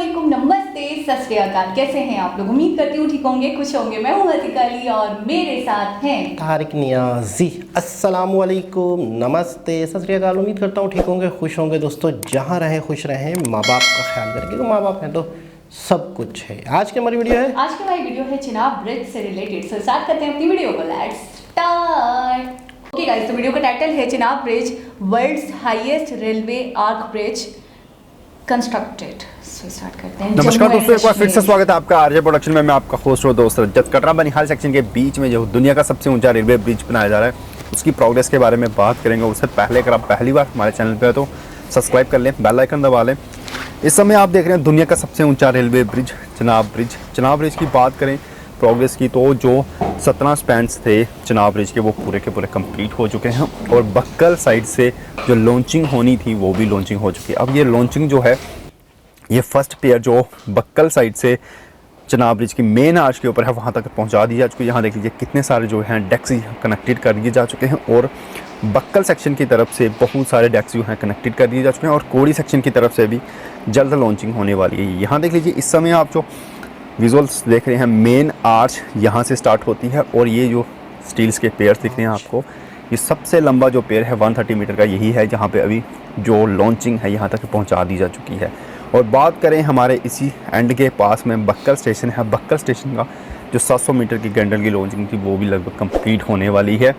वालेकुम, नमस्ते, सत श्री अकाल। कैसे हैं आप लोग? उम्मीद करती हूँ ठीक होंगे, खुश होंगे। मैं हूँ अतिका अली और मेरे साथ हैं तारिक नियाजी। अस्सलाम वालेकुम, नमस्ते, सत श्री अकाल। उम्मीद करता हूँ ठीक होंगे, खुश होंगे। दोस्तों, जहाँ रहें खुश रहें, माँ बाप का ख्याल करें, क्योंकि माँ बाप हैं तो सब कुछ है। आज की हमारी वीडियो है चिनाब ब्रिज से रिलेटेड। सो स्टार्ट करते हैं अपनी वीडियो को। Let's start. ओके गाइस, तो वीडियो का टाइटल है Chenab bridge, world's highest railway arch bridge constructed. Start करते हैं। नमस्कार दोस्तों, एक बार फिर से स्वागत है आपका आरजे प्रोडक्शन में। मैं आपका होस्ट हूं दोस्त रजत। कटरा बनिहाल सेक्शन के बीच में जो दुनिया का सबसे ऊंचा रेलवे ब्रिज बनाया जा रहा है, उसकी प्रोग्रेस के बारे में बात करेंगे। उससे पहले अगर आप पहली बार हमारे चैनल पे हो तो सब्सक्राइब कर लें, बेल आइकन दबा लें। इस समय आप देख रहे हैं दुनिया का सबसे ऊँचा railway bridge Chenab bridge. Chenab bridge की बात करें प्रोग्रेस की, तो जो 17 स्पैन्स थे चिनाब ब्रिज के, वो पूरे के पूरे कंप्लीट हो चुके हैं। और बक्कल साइड से जो लॉन्चिंग होनी थी वो भी लॉन्चिंग हो चुकी है। अब ये लॉन्चिंग जो है, ये फर्स्ट पेयर जो बक्कल साइड से चिनाब ब्रिज की मेन आर्च के ऊपर है, वहाँ तक पहुँचा दी जा चुकी है। यहाँ देख लीजिए कितने सारे जो हैं डेक्स कनेक्टेड कर दिए जा चुके हैं। और बक्कल सेक्शन की तरफ से बहुत सारे डेक्स जो हैं कनेक्टेड कर दिए जा चुके हैं। और कोड़ी सेक्शन की तरफ से भी जल्द लॉन्चिंग होने वाली है। यहाँ देख लीजिए, इस समय आप जो विजुअल्स देख रहे हैं, मेन आर्च यहाँ से स्टार्ट होती है। और ये जो स्टील्स के पेयर्स दिख रहे हैं आपको, ये सबसे लंबा जो पेयर है 130 मीटर का, यही है जहाँ पे अभी जो लॉन्चिंग है यहाँ तक पहुँचा दी जा चुकी है। और बात करें हमारे इसी एंड के पास में बक्कल स्टेशन है, बक्कल स्टेशन का जो 700 मीटर की गंडल की लॉन्चिंग थी वो भी लगभग कंप्लीट होने वाली है।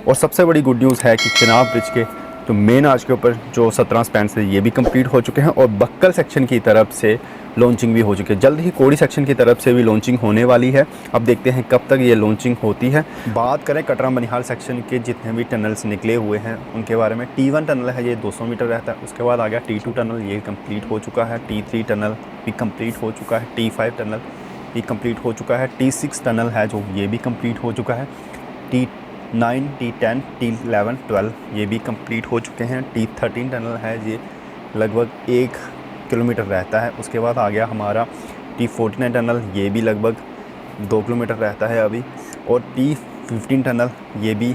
और सबसे बड़ी गुड न्यूज़ है कि चिनाब ब्रिज के जो मेन आर्च के ऊपर जो 17 स्पैन्स थे ये भी कंप्लीट हो चुके हैं। और बक्कल सेक्शन की तरफ से लॉन्चिंग भी हो चुकी है। जल्द ही कोड़ी सेक्शन की तरफ से भी लॉन्चिंग होने वाली है। अब देखते हैं कब तक ये लॉन्चिंग होती है। बात करें कटरा बनिहाल सेक्शन के जितने भी टनल्स निकले हुए हैं उनके बारे में, T1 टनल है, ये 200 मीटर रहता है। उसके बाद आ गया T2 टनल, ये कंप्लीट हो चुका है। T3 टनल भी कंप्लीट हो चुका है। T5 टनल भी कंप्लीट हो चुका है। T6 टनल है जो, ये भी कंप्लीट हो चुका है। T9, T10, T11, 12 ये भी कंप्लीट हो चुके हैं। T13 टनल है, ये लगभग 1 किलोमीटर रहता है। उसके बाद आ गया हमारा T49 टनल, ये भी लगभग 2 किलोमीटर रहता है अभी। और T15 टनल, ये भी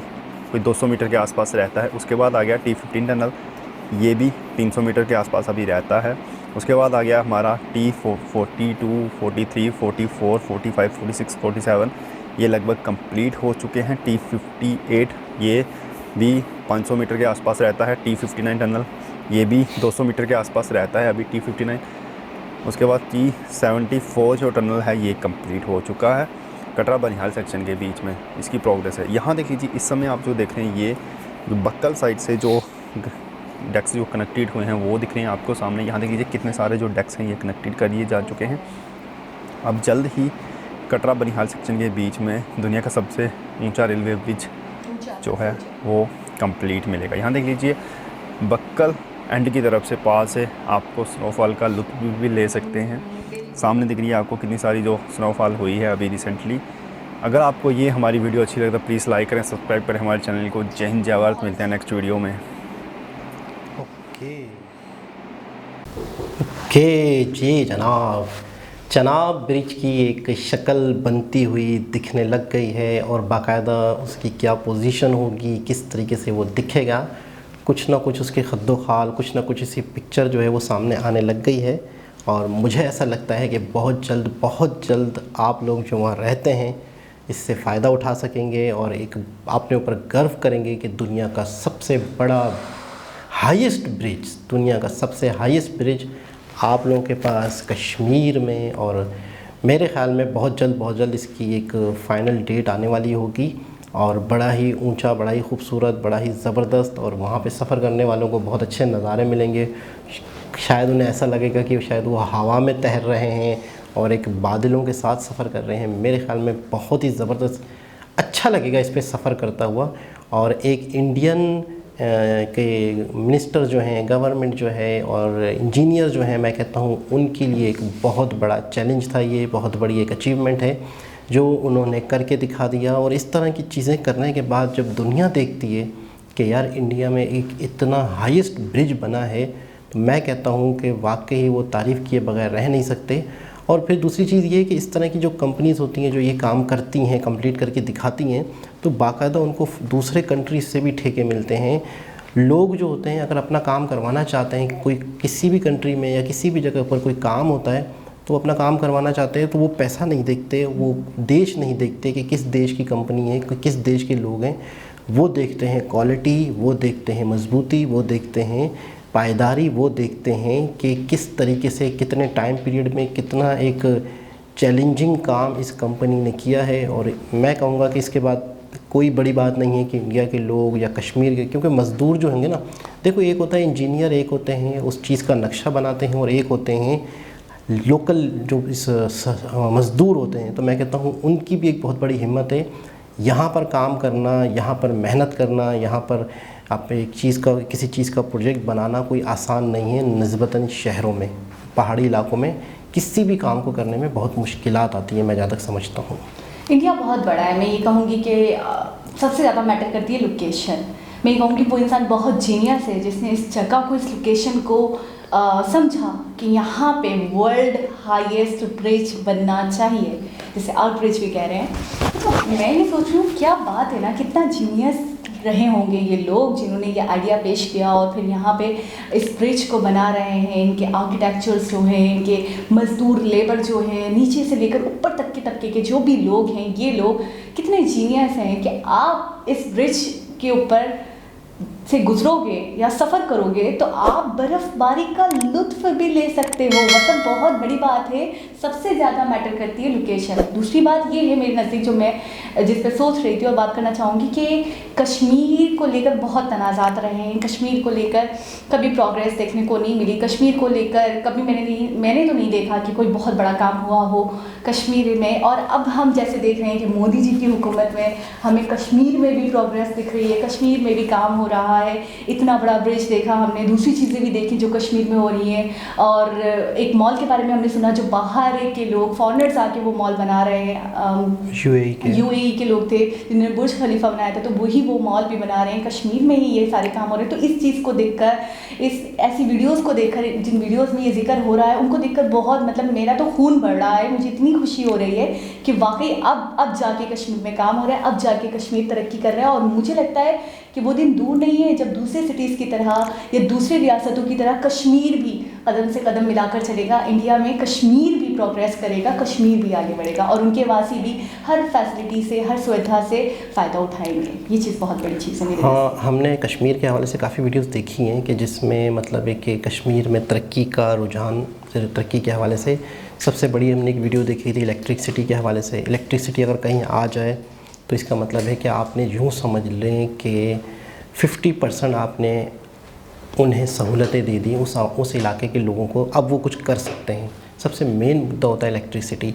कोई 200 मीटर के आसपास रहता है। उसके बाद आ गया T15 टनल, ये भी 300 मीटर के आसपास अभी रहता है। उसके बाद आ गया हमारा T42, 43, 44, 45, 46, 47 ये लगभग कंप्लीट हो चुके हैं। T58 ये भी 500 मीटर के आसपास रहता है। T59 टनल, ये भी 200 मीटर के आसपास रहता है अभी T59। उसके बाद T74 जो टनल है ये कंप्लीट हो चुका है कटरा बनिहाल सेक्शन के बीच में, इसकी प्रोग्रेस है। यहाँ देख लीजिए, इस समय आप जो देख रहे हैं, ये जो बक्कल साइड से जो डेक्स जो कनेक्टेड हुए हैं वो दिख रहे हैं आपको सामने। यहाँ देख लीजिए कितने सारे जो डेक्स हैं ये कनेक्टेड कर दिए जा चुके हैं। अब जल्द ही कटरा बनिहाल सेक्शन के बीच में दुनिया का सबसे ऊँचा रेलवे ब्रिज जो है वो कंप्लीट मिलेगा। यहाँ देख लीजिए बक्कल एंड की तरफ से पास से आपको स्नोफॉल का लुत्फ भी ले सकते हैं। सामने दिख रही है आपको कितनी सारी जो स्नोफॉल हुई है अभी रिसेंटली। अगर आपको ये हमारी वीडियो अच्छी लगे तो प्लीज़ लाइक करें, सब्सक्राइब करें हमारे चैनल को। जय हिंद, जय भारत। मिलते हैं नेक्स्ट वीडियो में। ओके जी जनाब, चिनाब ब्रिज की एक शक्ल बनती हुई दिखने लग गई है। और बाकायदा उसकी क्या पोजीशन होगी, किस तरीके से वो दिखेगा, कुछ ना कुछ उसके खद्दो खाल, कुछ ना कुछ इसी पिक्चर जो है वो सामने आने लग गई है। और मुझे ऐसा लगता है कि बहुत जल्द आप लोग जो वहाँ रहते हैं इससे फ़ायदा उठा सकेंगे और एक अपने ऊपर गर्व करेंगे कि दुनिया का सबसे बड़ा हाईएस्ट ब्रिज, दुनिया का सबसे हाईएस्ट ब्रिज आप लोगों के पास कश्मीर में। और मेरे ख़्याल में बहुत जल्द इसकी एक फ़ाइनल डेट आने वाली होगी। और बड़ा ही ऊंचा, बड़ा ही खूबसूरत, बड़ा ही ज़बरदस्त। और वहाँ पे सफ़र करने वालों को बहुत अच्छे नज़ारे मिलेंगे। शायद उन्हें ऐसा लगेगा कि शायद वो हवा में तैर रहे हैं और एक बादलों के साथ सफ़र कर रहे हैं। मेरे ख़्याल में बहुत ही ज़बरदस्त अच्छा लगेगा इस पे सफ़र करता हुआ। और एक इंडियन के मिनिस्टर जो हैं, गवर्नमेंट जो है और इंजीनियर जो हैं, मैं कहता हूँ उनके लिए एक बहुत बड़ा चैलेंज था। ये बहुत बड़ी एक अचीवमेंट है जो उन्होंने करके दिखा दिया। और इस तरह की चीज़ें करने के बाद जब दुनिया देखती है कि यार इंडिया में एक इतना हाईएस्ट ब्रिज बना है, तो मैं कहता हूँ कि वाकई वो तारीफ़ किए बगैर रह नहीं सकते। और फिर दूसरी चीज़ ये है कि इस तरह की जो कंपनीज़ होती हैं जो ये काम करती हैं, कंप्लीट करके दिखाती हैं, तो बाकायदा उनको दूसरे कंट्रीज से भी ठेके मिलते हैं। लोग जो होते हैं अगर अपना काम करवाना चाहते हैं, कोई किसी भी कंट्री में या किसी भी जगह पर कोई काम होता है तो अपना काम करवाना चाहते हैं, तो वो पैसा नहीं देखते, वो देश नहीं देखते कि किस देश की कंपनी है, किस देश के लोग हैं। वो देखते हैं क्वालिटी, वो देखते हैं मजबूती, वो देखते हैं पायदारी, वो देखते हैं कि किस तरीके से कितने टाइम पीरियड में कितना एक चैलेंजिंग काम इस कंपनी ने किया है। और मैं कहूँगा कि इसके बाद कोई बड़ी बात नहीं है कि इंडिया के लोग या कश्मीर के, क्योंकि मज़दूर जो होंगे ना, देखो एक होता है इंजीनियर, एक होते हैं उस चीज़ का नक्शा बनाते हैं, और एक होते हैं लोकल जो इस मज़दूर होते हैं। तो मैं कहता हूँ उनकी भी एक बहुत बड़ी हिम्मत है यहाँ पर काम करना, यहाँ पर मेहनत करना, यहाँ पर आप एक चीज़ का किसी चीज़ का प्रोजेक्ट बनाना कोई आसान नहीं है। निस्बतन शहरों में, पहाड़ी इलाकों में किसी भी काम को करने में बहुत मुश्किलात आती है, मैं जहाँ तक समझता हूँ। इंडिया बहुत बड़ा है। मैं ये कहूँगी कि सबसे ज़्यादा मैटर करती है लोकेशन। मैं ये कहूँगी वो इंसान बहुत जीनियस है जिसने इस जगह को, इस लोकेशन को समझा कि यहाँ पे वर्ल्ड हाईएस्ट ब्रिज बनना चाहिए, जिसे आर्क ब्रिज भी कह रहे हैं। तो मैं ये सोच रही हूँ क्या बात है ना, कितना जीनियस रहे होंगे ये लोग जिन्होंने ये आइडिया पेश किया और फिर यहाँ पे इस ब्रिज को बना रहे हैं। इनके आर्किटेक्चर्स जो हैं, इनके मज़दूर लेबर जो हैं, नीचे से लेकर ऊपर तक के तबके के जो भी लोग हैं, ये लोग कितने जीनियस हैं कि आप इस ब्रिज के ऊपर से गुजरोगे या सफ़र करोगे तो आप बर्फ़बारी का लुत्फ़ भी ले सकते हो। मतलब बहुत बड़ी बात है। सबसे ज़्यादा मैटर करती है लोकेशन। दूसरी बात ये है मेरे नज़दीक, जो मैं जिस पर सोच रही थी और बात करना चाहूँगी, कि कश्मीर को लेकर बहुत तनाज़ात रहे हैं। कश्मीर को लेकर कभी प्रोग्रेस देखने को नहीं मिली। कश्मीर को लेकर कभी मैंने तो नहीं देखा कि कोई बहुत बड़ा काम हुआ हो कश्मीर में। और अब हम जैसे देख रहे हैं कि मोदी जी की हुकूमत में हमें कश्मीर में भी प्रोग्रेस दिख रही है, कश्मीर में भी काम हो रहा है। इतना बड़ा ब्रिज देखा हमने, दूसरी चीज़ें भी देखी जो कश्मीर में हो रही हैं। और एक मॉल के बारे में हमने सुना, जो बाहर के लोग फॉरेनर्स आके वो मॉल बना रहे हैं। यूएई के लोग थे जिन्होंने बुर्ज खलीफा बनाया था, तो वही वो मॉल भी बना रहे हैं। कश्मीर में ही ये सारे काम हो रहे हैं। तो इस चीज़ को देखकर, इस ऐसी वीडियोस को देखकर, जिन वीडियोस में ये जिक्र हो रहा है उनको देखकर बहुत, मतलब मेरा तो खून बढ़ रहा है। मुझे इतनी खुशी हो रही है कि वाकई अब जाके कश्मीर में काम हो रहा है, अब जाके कश्मीर तरक्की कर रहा है। और मुझे लगता है कि वो दिन दूर नहीं है जब दूसरे सिटीज़ की तरह या दूसरे रियासतों की तरह कश्मीर भी कदम से कदम मिलाकर चलेगा। इंडिया में कश्मीर भी प्रोग्रेस करेगा, कश्मीर भी आगे बढ़ेगा और उनके वासी भी हर फैसिलिटी से, हर सुविधा से फ़ायदा उठाएंगे। ये चीज़ बहुत बड़ी चीज़ है मेरे लिए। हाँ, हमने कश्मीर के हवाले से काफ़ी वीडियोस देखी हैं कि जिसमें मतलब है कि कश्मीर में तरक्की का रुझान, तरक्की के हवाले से सबसे बड़ी हमने एक वीडियो देखी थी इलेक्ट्रिसिटी के हवाले से। इलेक्ट्रिसिटी अगर कहीं आ जाए तो इसका मतलब है कि आपने यूँ समझ लें कि 50% आपने उन्हें सहूलतें दे दी उस इलाके के लोगों को। अब वो कुछ कर सकते हैं। सबसे मेन मुद्दा होता है इलेक्ट्रिसिटी।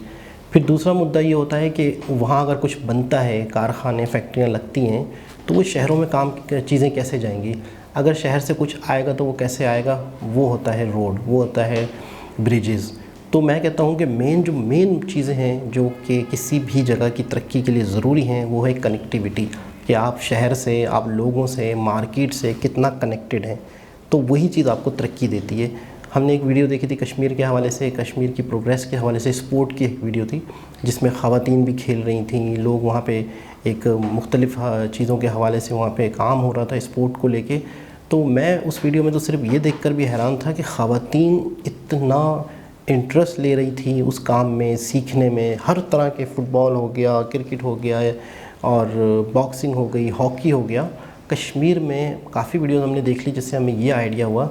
फिर दूसरा मुद्दा ये होता है कि वहाँ अगर कुछ बनता है, कारखाने, फैक्ट्रियाँ लगती हैं, तो वो शहरों में काम चीज़ें कैसे जाएंगी। अगर शहर से कुछ आएगा तो वो कैसे आएगा, वो होता है रोड, वो होता है ब्रिजेज़। तो मैं कहता हूँ कि मेन चीज़ें हैं जो कि किसी भी जगह की तरक्की के लिए ज़रूरी हैं, वो है कनेक्टिविटी, कि आप शहर से, आप लोगों से, मार्केट से कितना कनेक्टेड हैं, तो वही चीज़ आपको तरक्की देती है। हमने एक वीडियो देखी थी कश्मीर के हवाले से, कश्मीर की प्रोग्रेस के हवाले से, स्पोर्ट की एक वीडियो थी जिसमें ख़वातीन भी खेल रही थी, लोग वहाँ पे एक मुख्तलिफ़ चीज़ों के हवाले से वहाँ पे काम हो रहा था स्पोर्ट को लेके। तो मैं उस वीडियो में तो सिर्फ ये देखकर भी हैरान था कि ख़वातीन इतना इंटरेस्ट ले रही थी उस काम में, सीखने में। हर तरह के, फ़ुटबॉल हो गया, क्रिकेट हो गया और बॉक्सिंग हो गई, हॉकी हो गया। कश्मीर में काफ़ी वीडियोज़ हमने देख ली जिससे हमें ये आइडिया हुआ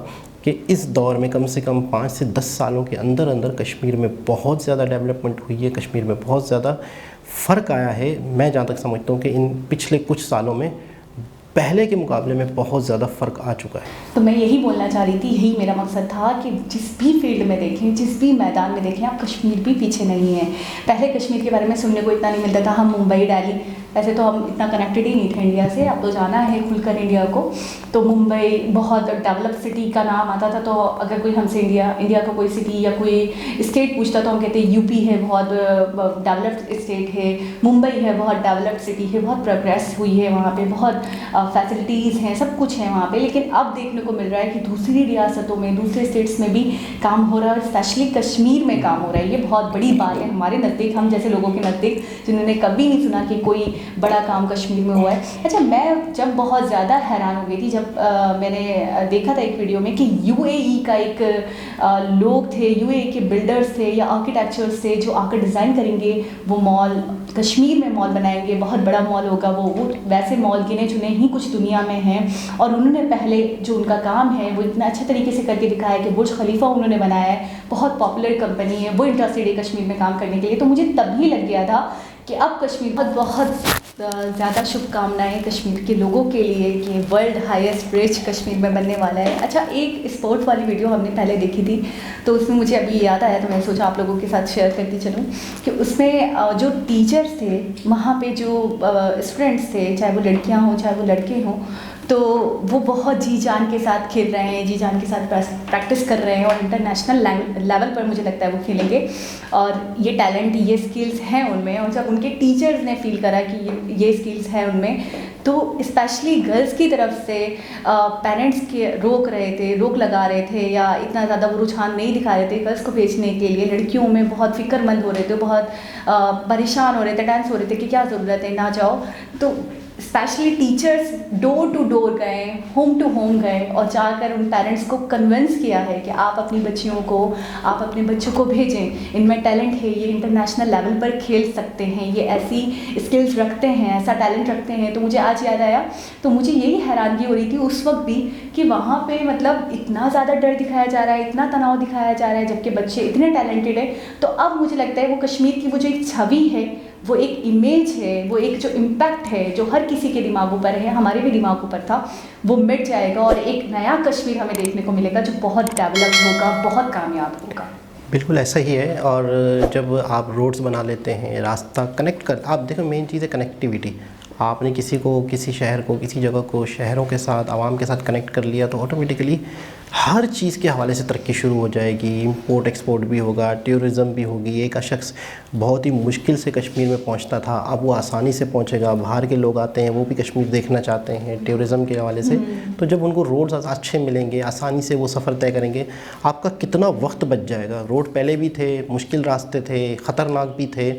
कि इस दौर में कम से कम 5 से 10 सालों के अंदर कश्मीर में बहुत ज़्यादा डेवलपमेंट हुई है, कश्मीर में बहुत ज़्यादा फ़र्क आया है। मैं जहाँ तक समझता हूँ कि इन पिछले कुछ सालों में पहले के मुकाबले में बहुत ज़्यादा फ़र्क आ चुका है। तो मैं यही बोलना चाह रही थी, यही मेरा मकसद था कि जिस भी फील्ड में देखें, जिस भी मैदान में देखें, आप कश्मीर भी पीछे नहीं है। पहले कश्मीर के बारे में सुनने को इतना नहीं मिलता था। हम मुंबई, दिल्ली, ऐसे तो हम इतना कनेक्टेड ही नहीं थे इंडिया से। अब तो जाना है खुलकर इंडिया को, तो मुंबई बहुत डेवलप सिटी का नाम आता था। तो अगर कोई हमसे इंडिया का कोई सिटी या कोई स्टेट पूछता तो हम कहते हैं यूपी है, बहुत डेवलप्ड स्टेट है, मुंबई है, बहुत डेवलप्ड सिटी है, बहुत प्रोग्रेस हुई है वहाँ पे, बहुत फैसिलिटीज़ हैं, सब कुछ है वहाँ पे। लेकिन अब देखने को मिल रहा है कि दूसरी रियासतों में, दूसरे स्टेट्स में भी काम हो रहा है, स्पेशली कश्मीर में काम हो रहा है। ये बहुत बड़ी बात है हमारे नज़दीक, हम जैसे लोगों के नज़दीक जिन्होंने कभी नहीं सुना कि कोई बड़ा काम कश्मीर में हुआ है। अच्छा, मैं जब बहुत ज़्यादा हैरान हो गई थी जब मैंने देखा था एक वीडियो में कि यूएई का एक लोग थे, यूएई के बिल्डर्स थे या आर्किटेक्चर्स थे जो आकर डिज़ाइन करेंगे वो मॉल, कश्मीर में मॉल बनाएंगे, बहुत बड़ा मॉल होगा वो वैसे मॉल गिने चुने ही कुछ दुनिया में हैं। और उन्होंने पहले जो उनका काम है वो इतना अच्छे तरीके से करके दिखाया कि बुर्ज खलीफा उन्होंने बनाया है, बहुत पॉपुलर कंपनी है, वो इंटरेस्टेड है कश्मीर में काम करने के लिए। तो मुझे तभी लग गया था कि अब कश्मीर बहुत ज़्यादा शुभकामनाएं कश्मीर के लोगों के लिए कि वर्ल्ड हाईएस्ट ब्रिज कश्मीर में बनने वाला है। अच्छा, एक स्पोर्ट वाली वीडियो हमने पहले देखी थी तो उसमें मुझे अभी याद आया तो मैं सोचा आप लोगों के साथ शेयर करती चलूँ कि उसमें जो टीचर्स थे वहाँ पे जो स्टूडेंट्स थे, चाहे वो लड़कियाँ हों चाहे वो लड़के हों, तो वो बहुत जी जान के साथ खेल रहे हैं, जी जान के साथ प्रैक्टिस कर रहे हैं और इंटरनेशनल लेवल पर मुझे लगता है वो खेलेंगे। और ये टैलेंट, ये स्किल्स हैं उनमें, और जब उनके टीचर्स ने फील करा कि ये स्किल्स हैं उनमें, तो स्पेशली गर्ल्स की तरफ से पेरेंट्स के रोक लगा रहे थे या इतना ज़्यादा वो रुझान नहीं दिखा रहे थे गर्ल्स को भेजने के लिए। लड़कियों में बहुत फ़िक्रमंद हो रहे थे, बहुत परेशान हो रहे थे, टेंस हो रहे थे कि क्या ज़रूरत है, ना जाओ। तो specially teachers door to door गए, होम टू होम गए और जाकर उन पेरेंट्स को कन्विंस किया है कि आप अपनी अपने बच्चों को भेजें, इनमें टैलेंट है, ये इंटरनेशनल लेवल पर खेल सकते हैं, ये ऐसी स्किल्स रखते हैं, ऐसा टैलेंट रखते हैं। तो मुझे आज याद आया, तो मुझे यही हैरानगी हो रही थी उस वक्त भी कि वहाँ पे मतलब इतना ज़्यादा डर दिखाया जा रहा है, इतना तनाव दिखाया जा रहा है, जबकि बच्चे इतने टैलेंटेड है। तो अब मुझे लगता है वो कश्मीर की वो जो एक छवि है, वो एक इमेज है, वो एक जो इम्पैक्ट है जो हर किसी के दिमागों पर है, हमारे भी दिमागों पर था, वो मिट जाएगा और एक नया कश्मीर हमें देखने को मिलेगा जो बहुत डेवलप होगा, बहुत कामयाब होगा। बिल्कुल ऐसा ही है। और जब आप रोड्स बना लेते हैं, रास्ता कनेक्ट कर, आप देखो मेन चीज़ है कनेक्टिविटी। आपने किसी को, किसी शहर को, किसी जगह को शहरों के साथ, आवाम के साथ कनेक्ट कर लिया तो ऑटोमेटिकली हर चीज़ के हवाले से तरक्की शुरू हो जाएगी। इंपोर्ट एक्सपोर्ट भी होगा, टूरिज़्म भी होगी। एक शख्स बहुत ही मुश्किल से कश्मीर में पहुंचता था, अब वो आसानी से पहुंचेगा। बाहर के लोग आते हैं, वो भी कश्मीर देखना चाहते हैं टूरिज़्म के हवाले से। तो जब उनको रोड्स अच्छे मिलेंगे, आसानी से वो सफ़र तय करेंगे, आपका कितना वक्त बच जाएगा। रोड पहले भी थे, मुश्किल रास्ते थे, ख़तरनाक भी थे,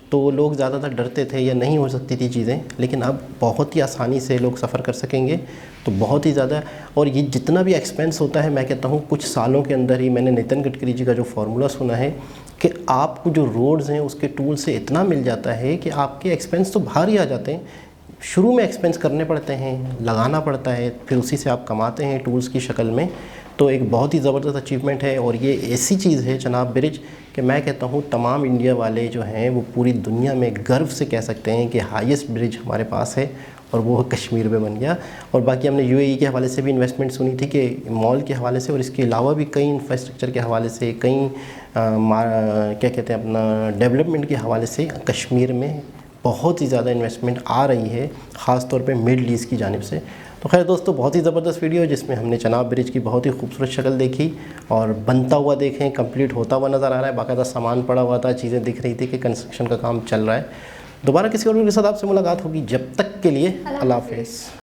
तो लोग ज़्यादातर डरते थे या नहीं हो सकती थी चीज़ें, लेकिन अब बहुत ही आसानी से लोग सफ़र कर सकेंगे। तो बहुत ही ज़्यादा, और ये जितना भी एक्सपेंस होता है, मैं कहता हूँ कुछ सालों के अंदर ही, मैंने नितिन गडकरी जी का जो फार्मूला सुना है कि आपको जो रोड्स हैं उसके टूल से इतना मिल जाता है कि आपके एक्सपेंस तो बाहर ही आ जाते हैं। शुरू में एक्सपेंस करने पड़ते हैं, लगाना पड़ता है, फिर उसी से आप कमाते हैं टूल्स की शक्ल में। तो एक बहुत ही ज़बरदस्त अचीवमेंट है। और ये ऐसी चीज़ है जनाब ब्रिज कि मैं कहता हूँ तमाम इंडिया वाले जो हैं वो पूरी दुनिया में गर्व से कह सकते हैं कि हाईएस्ट ब्रिज हमारे पास है और वो क्या बन गया। और बाकी हमने यूएई के हवाले से भी इन्वेस्टमेंट सुनी थी कि मॉल के हवाले से, और इसके अलावा भी कई इंफ्रास्ट्रक्चर के हवाले से, कई क्या कहते हैं अपना डेवलपमेंट के हवाले से कश्मीर में बहुत ही ज़्यादा इन्वेस्टमेंट आ रही है, ख़ास तौर पे मिडल ईस्ट की जानिब से। तो खैर दोस्तों, बहुत ही ज़बरदस्त वीडियो है जिसमें हमने चनाब ब्रिज की बहुत ही खूबसूरत शक्ल देखी और बनता हुआ देखें, कंप्लीट होता हुआ नज़र आ रहा है। बाकायदा सामान पड़ा हुआ था, चीज़ें दिख रही थी कि कंस्ट्रक्शन का काम चल रहा है। दोबारा किसी और वीडियो के साथ आपसे मुलाकात होगी, जब तक के लिए अल्लाह हाफ़िज़।